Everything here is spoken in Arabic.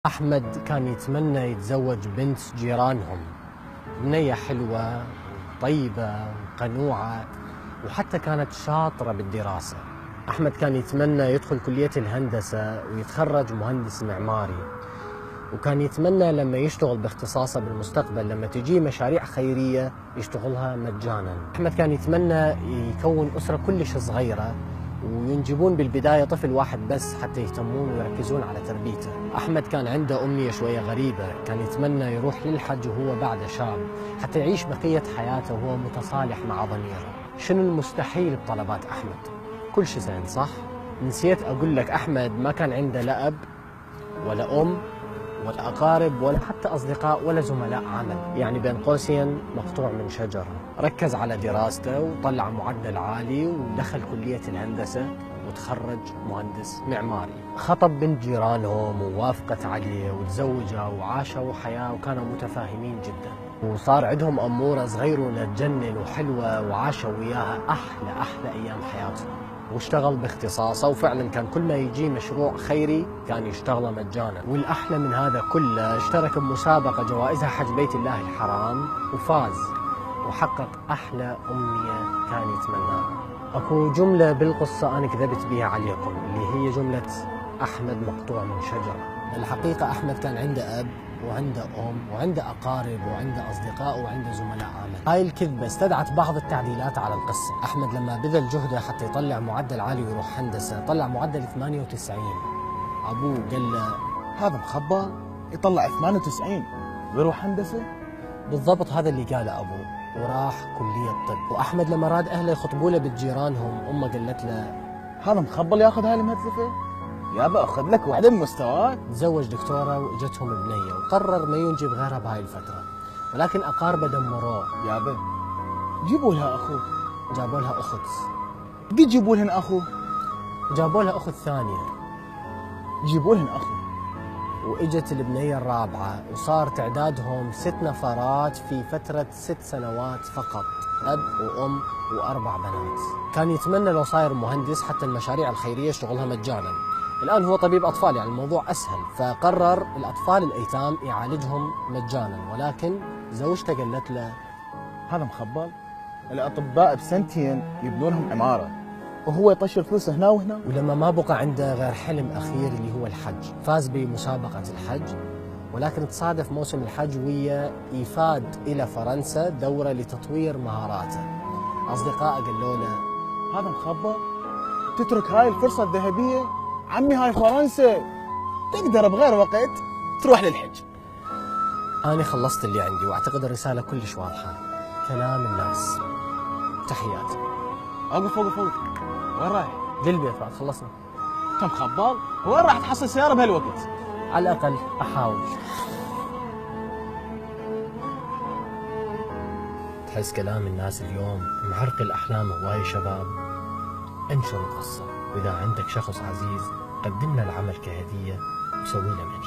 أحمد كان يتمنى يتزوج بنت جيرانهم، بنية حلوة طيبة وقنوعة وحتى كانت شاطرة بالدراسة. أحمد كان يتمنى يدخل كلية الهندسة ويتخرج مهندس معماري، وكان يتمنى لما يشتغل باختصاصه بالمستقبل لما تجي مشاريع خيرية يشتغلها مجانا. أحمد كان يتمنى يكون أسرة كلش صغيرة وينجبون بالبداية طفل واحد بس حتى يهتمون ويركزون على تربيته. أحمد كان عنده أمنية شوية غريبة، كان يتمنى يروح للحج وهو بعد شاب حتى يعيش بقية حياته وهو متصالح مع ضميره. شنو المستحيل بطلبات أحمد؟ كل شيء زين صح؟ نسيت أقول لك أحمد ما كان عنده لا أب ولا أم ولا أقارب ولا حتى أصدقاء ولا زملاء عمل، يعني بين قوسين مقطوع من شجرة. ركز على دراسته وطلع معدل عالي ودخل كلية الهندسة وتخرج مهندس معماري. خطب بنت جيرانهم ووافقت عليه وتزوجوا وعاشوا حياة وكانوا متفاهمين جدا، وصار عندهم أمورة صغيرة تجنن وحلوة وعاشوا وياها أحلى أيام حياتهم. واشتغل باختصاصه وفعلا كان كل ما يجي مشروع خيري كان يشتغله مجانا. والأحلى من هذا كله اشترك بمسابقة جوائزها حج بيت الله الحرام وفاز وحقق أحلى أمنية كان يتمناها. أكو جملة بالقصة أنا كذبت بها عليكم اللي هي جملة أحمد مقطوع من شجرة. الحقيقة أحمد كان عنده أب وعنده أم وعنده أقارب وعنده أصدقاء وعنده زملاء عمل. هاي الكذبة استدعت بعض التعديلات على القصة. أحمد لما بذل جهده حتى يطلع معدل عالي ويروح هندسة طلع معدل 98. أبوه قال له هذا مخبى يطلع 98 ويروح هندسة؟ بالضبط هذا اللي قاله أبوه، وراح كلية طب. وأحمد لما راد أهله يخطبوا له بجيرانهم أمه قالت له هذا مخبى اللي ياخذ هاي المهزفة؟ يابا أخذ لك وحدة من مستواك. تزوج دكتورة وإجتهم بنية وقرر ما ينجب غيرها بهاي الفترة، ولكن أقاربه دمروه. يابا جيبوا لها أخوه. جابوا لها أخت. قد جيبوا لهن أخوه. جابوا لها أخت ثانية. جيبوا لهن أخوه. وإجت البنية الرابعة وصار تعدادهم 6 نفرات في فترة 6 سنوات فقط، أب وأم و4 بنات. كان يتمنى لو صاير مهندس حتى المشاريع الخيرية يشتغلها مجانا. الآن هو طبيب أطفال يعني الموضوع أسهل، فقرر الأطفال الأيتام يعالجهم مجانا، ولكن زوجته قالت له هذا مخبل الأطباء بسنتين يبنونهم عمارة وهو يطشر فلوسه هنا وهنا. ولما ما بقى عنده غير حلم أخير اللي هو الحج، فاز بمسابقة الحج، ولكن تصادف موسم الحج ويا إيفاد إلى فرنسا دورة لتطوير مهاراته. أصدقائه قالوا له هذا مخبل تترك هاي الفرصة الذهبية، عمي هاي فرنسا تقدر بغير وقت تروح للحج. أنا خلصت اللي عندي واعتقد الرسالة كلش واضحة. كلام الناس. تحياتي. اوقف وين رايح؟ للبيت بعد خلصنا. كم خبال؟ وين راح تحصل سيارة بهالوقت؟ على الأقل أحاول. تحس كلام الناس اليوم معرقل أحلام هواي شباب؟ انشر القصة، وإذا عندك شخص عزيز قدم له العمل كهدية وسوي له منه.